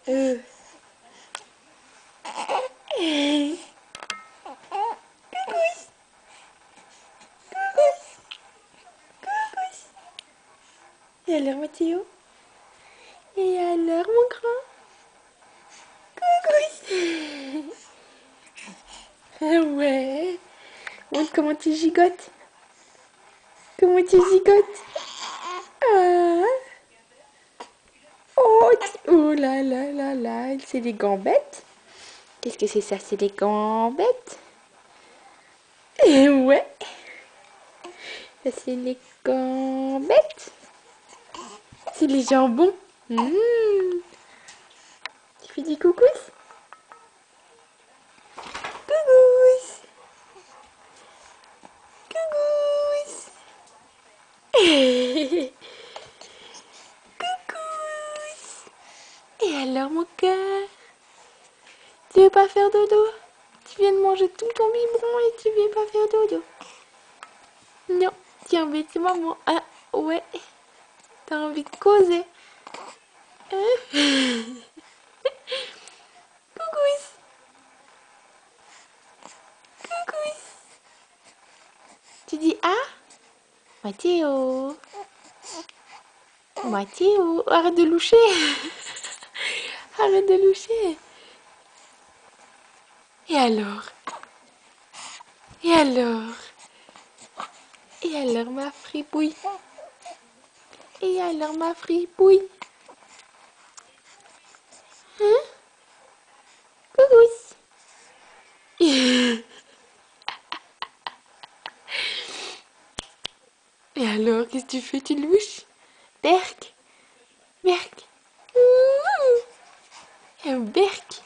Euh. Et alors Mathéo? Et alors mon grand? Coucou. Ah ouais. Montre comment tu gigotes. Comment tu gigotes. Ah. Oh, oh là là là là. C'est des gambettes. Qu'est-ce que c'est ça? C'est des gambettes. Et ouais. Ça c'est les gambettes. C'est les jambons. Tu fais du couscous? Couscous. Couscous. Coucous. Et alors mon cœur? Tu veux pas faire dodo? Tu viens de manger tout ton biberon et tu viens pas faire dodo? Non, tu es embêté maman. Ah ouais, t'as envie de causer. Hein? Coucous. Coucous. Tu dis ah? Mathéo. Mathéo, arrête de loucher. Arrête de loucher. Et alors? Et alors? Et alors ma fripouille? Et alors ma fripouille? Hein? Coucous. Et alors, qu'est-ce que tu fais? Tu louches? Berk. Berk. Un berk.